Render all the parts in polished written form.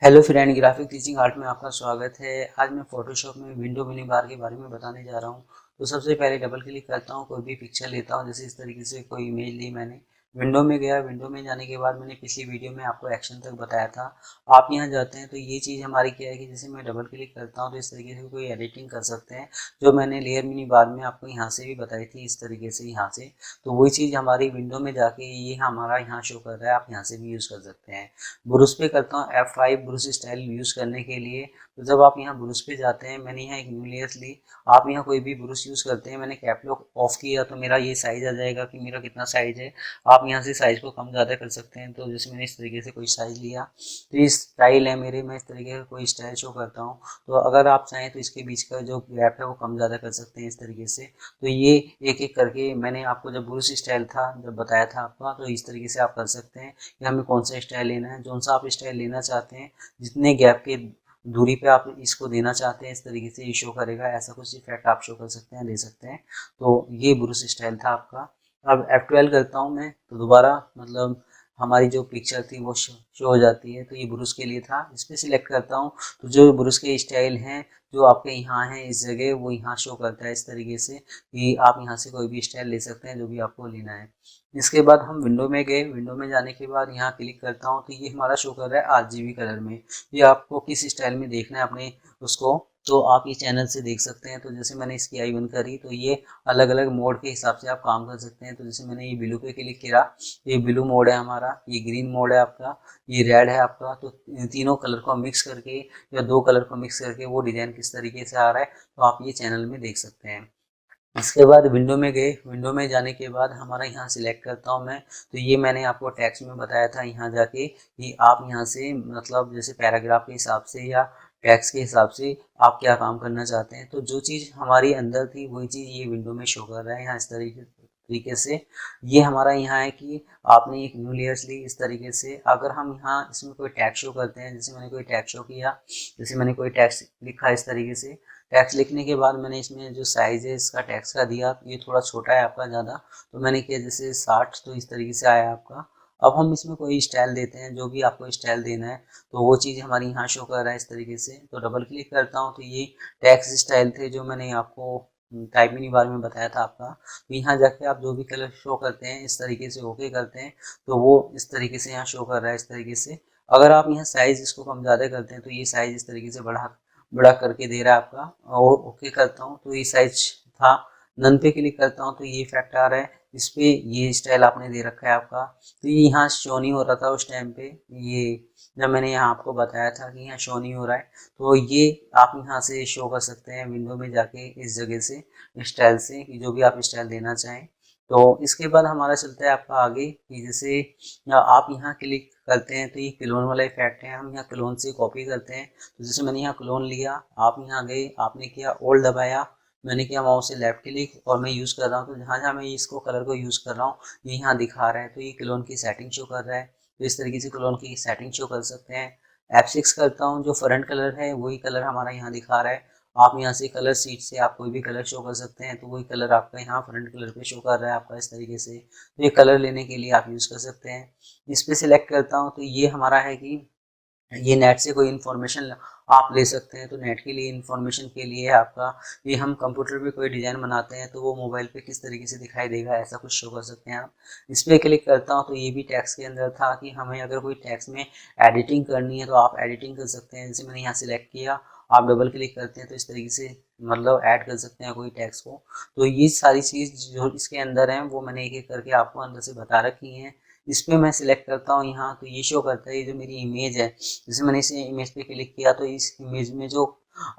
Hello friend, graphic teaching art में आपका स्वागत है। आज मैं फोटोशॉप में विंडो मिनी बार के बारे में बताने जा रहा हूँ। तो सबसे पहले डबल क्लिक करता हूँ, कोई भी पिक्चर लेता हूँ। जैसे इस तरीके से कोई इमेज ली मैंने, विंडो में गया। विंडो में जाने के बाद मैंने पिछली वीडियो में आपको एक्शन तक बताया था। आप यहाँ जाते हैं तो ये चीज़ हमारी क्या है कि जैसे मैं डबल क्लिक करता हूँ तो इस तरीके से कोई एडिटिंग कर सकते हैं, जो मैंने लेयर मिनी बार में आपको यहाँ से भी बताई थी। इस तरीके से यहाँ से तो वही चीज़ हमारी विंडो में जाके ये हमारा यहाँ शो कर रहा है। आप यहाँ से भी यूज़ कर सकते हैं। ब्रुश पे करता हूँ F5 ब्रुश स्टाइल यूज़ करने के लिए। तो जब आप यहाँ ब्रुश पे जाते हैं, मैंने यहाँ एक न्यू लेयर ली। आप यहाँ कोई भी ब्रुश यूज़ करते हैं, मैंने कैप लॉक ऑफ किया तो मेरा ये साइज़ आ जाएगा कि मेरा कितना साइज़ है। आप यहाँ से साइज़ को कम ज़्यादा कर सकते हैं। तो जैसे मैंने इस तरीके से कोई साइज़ लिया, तो ये स्टाइल है मेरे, मैं इस तरीके का कोई स्टाइल शो करता हूँ। तो अगर आप चाहें तो इसके बीच का जो गैप है वो कम ज़्यादा कर सकते हैं इस तरीके से। तो ये एक एक करके मैंने आपको जब ब्रुश स्टाइल था जब बताया था आपका, तो इस तरीके से आप कर सकते हैं कि हमें कौन सा स्टाइल लेना है, कौन सा आप स्टाइल लेना चाहते हैं, जितने गैप के दूरी पे आप इसको देना चाहते हैं, इस तरीके से ये शो करेगा। ऐसा कुछ इफेक्ट आप शो कर सकते हैं, दे सकते हैं। तो ये ब्रुश स्टाइल था आपका। अब F12 करता हूँ मैं, तो दोबारा मतलब हमारी जो पिक्चर थी वो शो हो जाती है। तो ये ब्रुश के लिए था। इस पर सिलेक्ट करता हूँ तो जो ब्रुश के स्टाइल हैं जो आपके यहाँ हैं इस जगह, वो यहाँ शो करता है इस तरीके से कि आप यहाँ से कोई भी स्टाइल ले सकते हैं जो भी आपको लेना है। इसके बाद हम विंडो में गए। विंडो में जाने के बाद यहाँ क्लिक करता हूँ तो ये हमारा शो कर रहा है RGB कलर में। ये आपको किस स्टाइल में देखना है अपने उसको, तो आप इस चैनल से देख सकते हैं। तो जैसे मैंने इसकी आई बंद करी तो ये अलग अलग मोड के हिसाब से आप काम कर सकते हैं। तो जैसे मैंने ये ब्लू पे क्लिक किया, ये ब्लू मोड है हमारा, ये ग्रीन मोड है आपका, ये रेड है आपका। तो तीनों कलर को मिक्स करके या दो कलर को मिक्स करके वो डिजाइन किस तरीके से आ रहा है तो आप ये चैनल में देख सकते हैं। इसके बाद विंडो में गए। विंडो में जाने के बाद हमारा यहाँ सिलेक्ट करता हूँ मैं। तो ये मैंने आपको टेक्स्ट में बताया था यहाँ जाके कि आप यहाँ से मतलब जैसे पैराग्राफ के हिसाब से या टेक्स्ट के हिसाब से आप क्या काम करना चाहते हैं। तो जो चीज़ हमारी अंदर थी वही चीज़ ये विंडो में शो कर रहा है यहाँ इस तरीके से। ये हमारा यहाँ है कि आपने एक न्यू लेयर्स ली इस तरीके से। अगर हम यहाँ इसमें कोई टैग शो करते हैं, जैसे मैंने कोई टैग शो किया, जैसे मैंने कोई टैक्स लिखा इस तरीके से। टैक्स लिखने के बाद मैंने इसमें जो साइज़ है इसका टैक्स का दिया, ये थोड़ा छोटा है आपका ज़्यादा, तो मैंने किया जैसे 60। तो इस तरीके से आया आपका। अब हम इसमें कोई स्टाइल देते हैं, जो भी आपको स्टाइल देना है तो वो चीज़ हमारी यहाँ शो कर रहा है इस तरीके से। तो डबल क्लिक करता हूँ तो ये टैक्स स्टाइल थे जो मैंने आपको टाइप मिनी बार में बताया था आपका। तो यहाँ जाके आप जो भी कलर शो करते हैं इस तरीके से ओके करते हैं तो वो इस तरीके से यहाँ शो कर रहा है इस तरीके से। अगर आप यहाँ साइज़ इसको कम ज़्यादा करते हैं तो ये साइज़ इस तरीके से बड़ा करके दे रहा है आपका। और ओके करता हूँ तो ये साइज था। नन पे क्लिक करता हूँ तो ये इफेक्ट आ रहा है इस पे, ये स्टाइल आपने दे रखा है आपका। तो ये यहाँ शो नहीं हो रहा था उस टाइम पे, ये जब मैंने यहाँ आपको बताया था कि यहाँ शो नहीं हो रहा है। तो ये आप यहाँ से शो कर सकते हैं विंडो में जाके इस जगह से स्टाइल से, कि जो भी आप स्टाइल देना चाहें। तो इसके बाद हमारा चलता है आपका आगे कि जैसे आप यहाँ क्लिक करते हैं तो ये क्लोन वाला इफेक्ट है। हम यहाँ क्लोन से कॉपी करते हैं। तो जैसे मैंने यहाँ क्लोन लिया, आप यहाँ गए, आपने किया ओल्ड दबाया, मैंने किया माउस से लेफ्ट क्लिक और मैं यूज़ कर रहा हूँ। तो जहाँ जहाँ मैं इसको कलर को यूज़ कर रहा हूँ ये यहाँ दिखा रहा है। तो ये क्लोन की सेटिंग शो कर रहा है। तो इस तरीके से क्लोन की सेटिंग शो कर सकते हैं। F6 करता हूँ, जो फ्रंट कलर है वही कलर हमारा यहाँ दिखा रहा है। आप यहाँ से कलर सीट से आप कोई भी कलर शो कर सकते हैं। तो वही कलर आपका यहाँ फ्रंट कलर पे शो कर रहा है आपका इस तरीके से। तो ये कलर लेने के लिए आप यूज़ कर सकते हैं। इस पे सिलेक्ट करता हूँ तो ये हमारा है कि ये नेट से कोई इन्फॉर्मेशन आप ले सकते हैं। तो नेट के लिए इन्फॉर्मेशन के लिए है आपका। ये हम कंप्यूटर पे कोई डिज़ाइन बनाते हैं तो वो मोबाइल पे किस तरीके से दिखाई देगा ऐसा कुछ शो कर सकते हैं आप। इस पर क्लिक करता हूँ तो ये भी टैक्स के अंदर था कि हमें अगर कोई टैक्स में एडिटिंग करनी है तो आप एडिटिंग कर सकते हैं। जैसे मैंने यहाँ सिलेक्ट किया, आप डबल क्लिक करते हैं तो इस तरीके से मतलब ऐड कर सकते हैं कोई टैक्स को। तो ये सारी चीज़ जो इसके अंदर है वो मैंने एक एक करके आपको अंदर से बता रखी हैं। इस पर मैं सिलेक्ट करता हूँ यहाँ तो ये शो करता है ये जो मेरी इमेज है। जैसे मैंने इस इमेज पे क्लिक किया तो इस इमेज में जो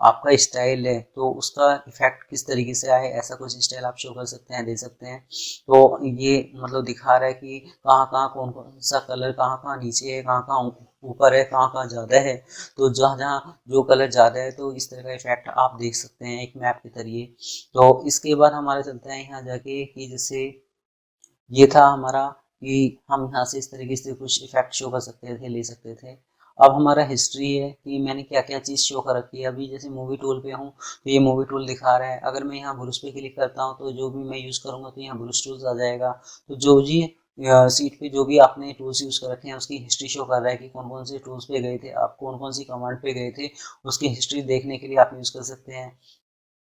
आपका स्टाइल है तो उसका इफेक्ट किस तरीके से आए, ऐसा कुछ स्टाइल आप शो कर सकते हैं, दे सकते हैं। तो ये मतलब दिखा रहा है कि कहाँ कहाँ कौन कौन सा कलर कहाँ कहाँ नीचे है, कहाँ कहाँ ऊपर है, कहाँ कहाँ ज़्यादा है। तो जहाँ जहाँ जो कलर ज़्यादा है तो इस तरह का इफेक्ट आप देख सकते हैं एक मैप के जरिए। तो इसके बाद हमारा चलता है यहाँ जाके कि जैसे ये था हमारा कि हम यहाँ से इस तरीके से कुछ इफेक्ट शो कर सकते थे, ले सकते थे। अब हमारा हिस्ट्री है कि मैंने क्या क्या चीज़ शो कर रखी है। अभी जैसे मूवी टूल पे हूँ तो ये मूवी टूल दिखा रहा है। अगर मैं यहाँ ब्रश पे क्लिक करता हूँ तो जो भी मैं यूज़ करूँगा तो यहाँ ब्रश टूल्स आ जाएगा। तो जो जी सीट पे जो भी आपने टूल्स यूज़ कर रखे हैं उसकी हिस्ट्री शो कर रहा है कि कौन कौन से टूल्स पे गए थे, आप कौन कौन सी कमांड पे गए थे, उसकी हिस्ट्री देखने के लिए आप यूज़ कर सकते हैं।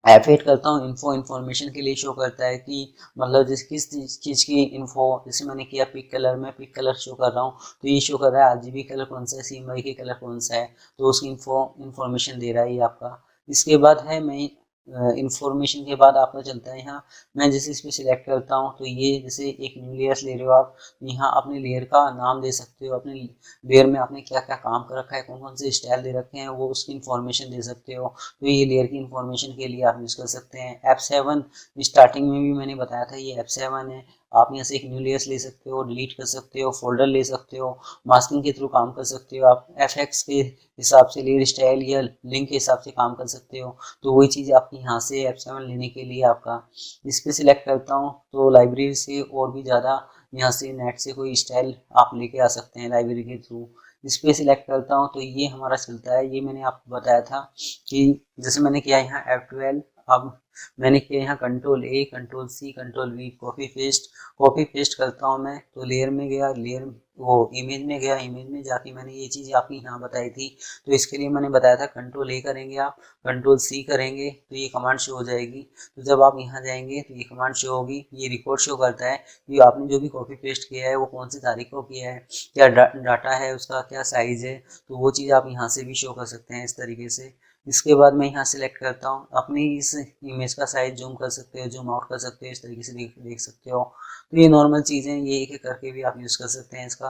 F8 करता हूँ इन्फॉर्मेशन के लिए शो करता है कि मतलब जिस किस चीज़ की इन्फो, जैसे मैंने किया पिक कलर में पिक कलर शो कर रहा हूँ तो ये शो कर रहा है RGB कलर कौन सा है, CMYK के कलर कौन सा है, तो उसकी इन्फॉर्मेशन दे रहा है ये आपका। इसके बाद है मैं इन्फॉर्मेशन के बाद आपका चलता है यहाँ, मैं जैसे इस पर सिलेक्ट करता हूँ तो ये जैसे एक न्यू लेयर्स ले रहे हो आप, यहाँ अपने लेयर का नाम दे सकते हो, अपने लेयर में आपने क्या क्या काम कर रखा है, कौन कौन से स्टाइल दे रखे हैं वो उसकी इन्फॉर्मेशन दे सकते हो। तो ये लेयर की इन्फॉर्मेशन के लिए आप यूज़ कर सकते हैं। F7 स्टार्टिंग में भी मैंने बताया था, ये F7 है। आप यहाँ से एक न्यू लेयर्स ले सकते हो, डिलीट कर सकते हो, फोल्डर ले सकते हो, मास्किंग के थ्रू काम कर सकते हो, आप FX के हिसाब से लेयर स्टाइल या लिंक के हिसाब से काम कर सकते हो। तो वही चीज़ आपकी यहाँ से F7 लेने के लिए आपका इस पर सिलेक्ट करता हूँ तो लाइब्रेरी से और भी ज़्यादा यहाँ से नेट से कोई स्टाइल आप लेके आ सकते हैं लाइब्रेरी के थ्रू। इस पर सिलेक्ट करता हूँ तो ये हमारा चलता है। ये मैंने आपको बताया था कि जैसे मैंने किया यहाँ F12, अब मैंने किया यहाँ Ctrl+A Ctrl+C Ctrl+V copy paste करता हूँ मैं, तो लेयर में गया, लेयर वो इमेज में गया, इमेज में जाके मैंने ये चीज़ आपकी यहाँ बताई थी, तो इसके लिए मैंने बताया था Ctrl+A करेंगे आप, Ctrl+C करेंगे तो ये कमांड शो हो जाएगी। तो जब आप यहाँ जाएंगे तो ये कमांड शो होगी, ये रिकॉर्ड शो करता है कि आपने जो भी कॉपी पेस्ट किया है वो कौन सी तारीख को किया है, क्या डाटा है उसका, क्या साइज़ है, तो वो चीज़ आप यहाँ से भी शो कर सकते हैं इस तरीके से। इसके बाद मैं यहाँ सेलेक्ट करता हूँ, अपनी इस इमेज का साइज जूम कर सकते हो, जूम आउट कर सकते हो, इस तरीके से देख सकते हो। तो ये नॉर्मल चीज़ें, ये एक एक करके भी आप यूज़ कर सकते हैं इसका।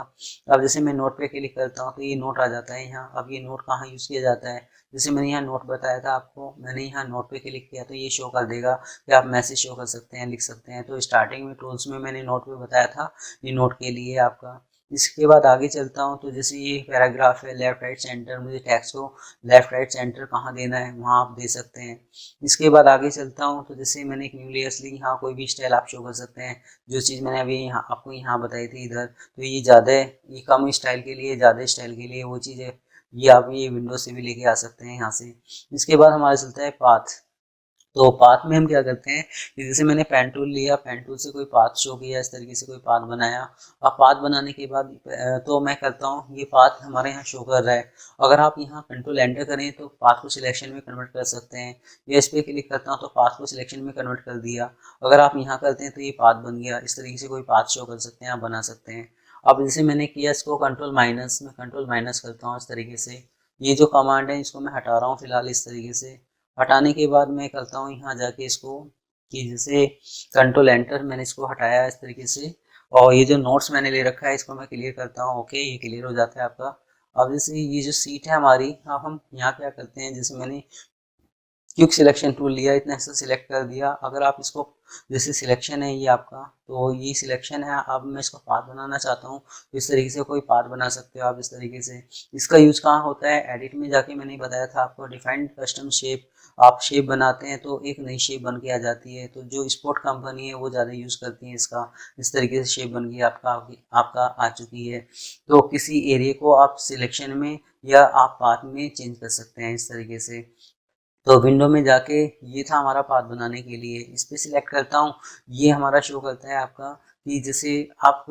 अब जैसे मैं नोट पे क्लिक करता हूँ तो ये नोट आ जाता है यहाँ। अब ये नोट कहाँ यूज़ किया जाता है, जैसे मैंने यहाँ नोट बताया था आपको, मैंने यहाँ नोट पे क्लिक किया तो ये शो कर देगा कि आप मैसेज शो कर सकते हैं, लिख सकते हैं। तो स्टार्टिंग में टूल्स में मैंने नोट पे बताया था, ये नोट के लिए आपका। इसके बाद आगे चलता हूँ तो जैसे ये पैराग्राफ है, लेफ्ट राइट सेंटर, मुझे टेक्स्ट को लेफ्ट राइट सेंटर कहाँ देना है वहाँ आप दे सकते हैं। इसके बाद आगे चलता हूँ तो जैसे मैंने एक न्यू लेयर्स ली, यहाँ कोई भी स्टाइल आप शो कर सकते हैं, जो चीज़ मैंने अभी यहाँ आपको यहाँ बताई थी इधर, तो ये ज़्यादा है, ये कम स्टाइल के लिए, ज़्यादा स्टाइल के लिए वो चीज़ है, ये आप ये विंडो से भी लेके आ सकते हैं यहाँ से। इसके बाद हमारा चलता है पाथ। तो पाथ में हम क्या करते हैं कि जैसे मैंने पेन टूल लिया, पेन टूल से कोई पाथ शो किया, इस तरीके से कोई पाथ बनाया। अब पाथ बनाने के बाद तो मैं करता हूँ, ये पाथ हमारे यहाँ शो कर रहा है। अगर आप यहाँ कंट्रोल एंटर करें तो पाथ को सिलेक्शन में कन्वर्ट कर सकते हैं, या इस पर क्लिक करता हूँ तो पाथ को सिलेक्शन में कन्वर्ट कर दिया। अगर आप यहाँ करते हैं तो ये पाथ बन गया, इस तरीके से कोई पाथ शो कर सकते हैं, आप बना सकते हैं। अब जैसे मैंने किया इसको कंट्रोल माइनस, मैं कंट्रोल माइनस करता हूँ इस तरीके से। ये जो कमांड है इसको मैं हटा रहा हूँ फिलहाल इस तरीके से। हटाने के बाद मैं करता हूँ यहाँ जाके इसको कि जैसे कंट्रोल एंटर, मैंने इसको हटाया इस तरीके से, और ये जो नोट्स मैंने ले रखा है इसको मैं क्लियर करता हूँ। ओके, ये क्लियर हो जाता है आपका। अब जैसे ये जो सीट है हमारी, अब हम यहाँ क्या करते हैं, जैसे मैंने क्विक सिलेक्शन टूल लिया, इतना ऐसा सिलेक्ट कर दिया। अगर आप इसको जैसे सिलेक्शन है ये आपका, तो ये सिलेक्शन है, अब मैं इसको पाथ बनाना चाहता हूँ तो इस तरीके से कोई पाथ बना सकते हो आप इस तरीके से। इसका यूज़ कहाँ होता है, एडिट में जाके मैंने बताया था आपको, डिफाइंड कस्टम शेप, आप शेप बनाते हैं तो एक नई शेप बन के आ जाती है, तो जो स्पोर्ट कंपनी है वो ज़्यादा यूज़ करती है इसका। इस तरीके से शेप बन के आपका आ चुकी है। तो किसी एरिया को आप सिलेक्शन में या आप पाथ में चेंज कर सकते हैं इस तरीके से। तो विंडो में जाके ये था हमारा पाथ बनाने के लिए, इस पर सिलेक्ट करता हूँ, ये हमारा शो करता है आपका कि जैसे आप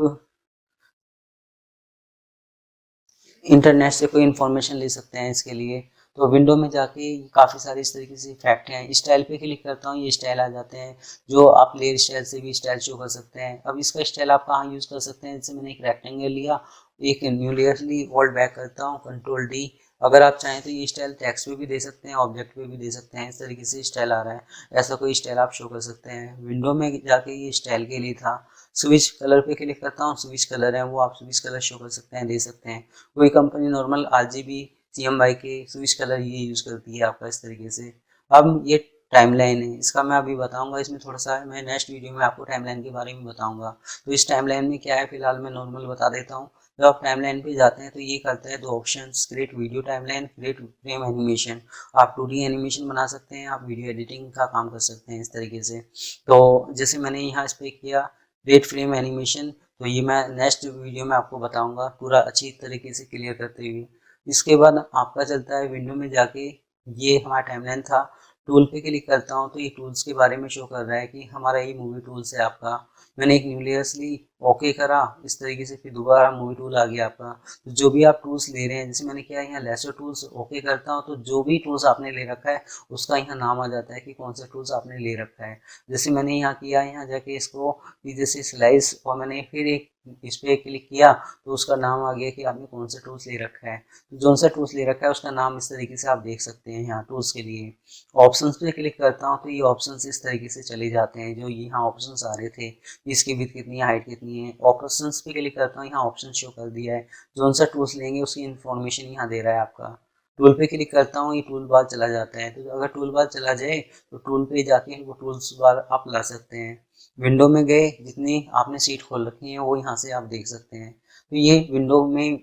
इंटरनेट से कोई इन्फॉर्मेशन ले सकते हैं इसके लिए। तो विंडो में जाके काफ़ी सारे इस तरीके से इफेक्ट हैं। स्टाइल पे क्लिक करता हूँ, ये स्टाइल आ जाते हैं, जो आप लेयर स्टाइल से भी स्टाइल शो कर सकते हैं। अब इसका स्टाइल आप कहाँ यूज़ कर सकते हैं, जैसे मैंने एक रेक्टेंगल लिया, एक न्यू लेयर ली, होल्ड बैक करता हूँ, Ctrl+D। अगर आप चाहें तो ये स्टाइल टेक्स्ट पे भी दे सकते हैं, ऑब्जेक्ट पे भी दे सकते हैं, इस तरीके से स्टाइल आ रहा है, ऐसा कोई स्टाइल आप शो कर सकते हैं। विंडो में जाके ये स्टाइल के लिए था। स्विच कलर पे क्लिक करता हूँ, स्विच कलर है वो आप स्विच कलर शो कर सकते हैं, दे सकते हैं। कोई company normal RGB CMYK switch colour ये यूज़ करती है आपका इस तरीके से। अब ये टाइमलाइन है, इसका मैं अभी बताऊंगा, इसमें थोड़ा सा मैं नेक्स्ट वीडियो में आपको टाइमलाइन के बारे में बताऊंगा। तो इस टाइमलाइन में क्या है फिलहाल मैं नॉर्मल बता देता हूँ। जब आप टाइमलाइन पे जाते हैं तो ये करता है दो option, create video timeline, create frame animation. आप 2D एनिमेशन बना सकते हैं, आप वीडियो एडिटिंग का काम कर सकते हैं इस तरीके से। तो जैसे मैंने यहाँ इस पर किया क्रिएट फ्रेम एनिमेशन, तो ये मैं नेक्स्ट वीडियो में आपको बताऊंगा पूरा अच्छी तरीके से क्लियर करते हुए। इसके बाद आपका चलता है विंडो में जाके, ये हमारा टाइमलाइन था, टूल पे क्लिक करता हूँ तो ये टूल्स के बारे में शो कर रहा है कि हमारा ये मूवी टूल्स है आपका। मैंने एक न्यूक्लियसली ओके करा, इस तरीके से फिर दोबारा मूवी टूल आ गया आपका। तो जो भी आप टूल्स ले रहे हैं, जैसे मैंने किया यहाँ लेसो टूल्स ओके करता हूँ, तो जो भी टूल्स आपने ले रखा है उसका यहाँ नाम आ जाता है कि कौन सा टूल्स आपने ले रखा है। जैसे मैंने यहाँ किया, यहाँ जाके इसको जैसे स्लाइस, और मैंने फिर एक इस पर क्लिक किया तो उसका नाम आ गया कि आपने कौन सा टूल्स ले रखा है। तो जो सा टूल्स ले रखा है उसका नाम इस तरीके से आप देख सकते हैं यहाँ टूल्स के लिए। ऑप्शंस पे क्लिक करता हूँ तो ये ऑप्शंस इस तरीके से चले जाते हैं, जो यहाँ ऑप्शंस आ रहे थे, इसकी विड्थ कितनी है, हाइट कितनी है। ऑप्शंस पे क्लिक करता हूँ, यहाँ ऑप्शन शो कर दिया है, जो सा टूल्स लेंगे उसकी इन्फॉर्मेशन यहाँ दे रहा है आपका। टूल पे क्लिक करता हूँ, ये टूल बार चला जाता है। तो अगर टूल बार चला जाए तो टूल पे जाके वो टूल्स बार आप ला सकते हैं। विंडो में गए, जितनी आपने सीट खोल रखी है वो यहाँ से आप देख सकते हैं। तो ये विंडो में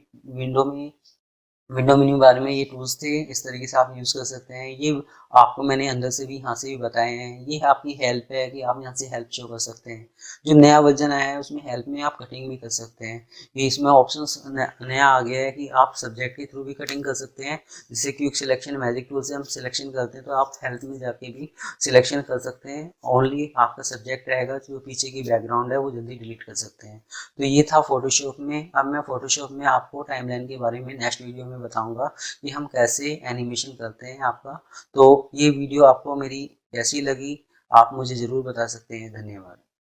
विंडो मेन्यू बार में ये टूल्स थे, इस तरीके से आप यूज़ कर सकते हैं। ये आपको मैंने अंदर से भी यहाँ से भी बताए हैं। ये आपकी हेल्प है कि आप यहाँ से हेल्प शो कर सकते हैं। जो नया वर्जन आया है उसमें हेल्प में आप कटिंग भी कर सकते हैं। ये इसमें ऑप्शंस नया आ गया है कि आप सब्जेक्ट के थ्रू भी कटिंग कर सकते हैं। जैसे क्विक सिलेक्शन मैजिक टूल से हम सिलेक्शन करते हैं तो आप हेल्प में जाके भी सिलेक्शन कर सकते हैं। ओनली आपका सब्जेक्ट रहेगा, जो पीछे की बैकग्राउंड है वो जल्दी डिलीट कर सकते हैं। तो ये था फोटोशॉप में। अब मैं फोटोशॉप में आपको टाइमलाइन के बारे में नेक्स्ट वीडियो में बताऊंगा कि हम कैसे एनिमेशन करते हैं आपका। तो ये वीडियो आपको मेरी कैसी लगी आप मुझे ज़रूर बता सकते हैं। धन्यवाद।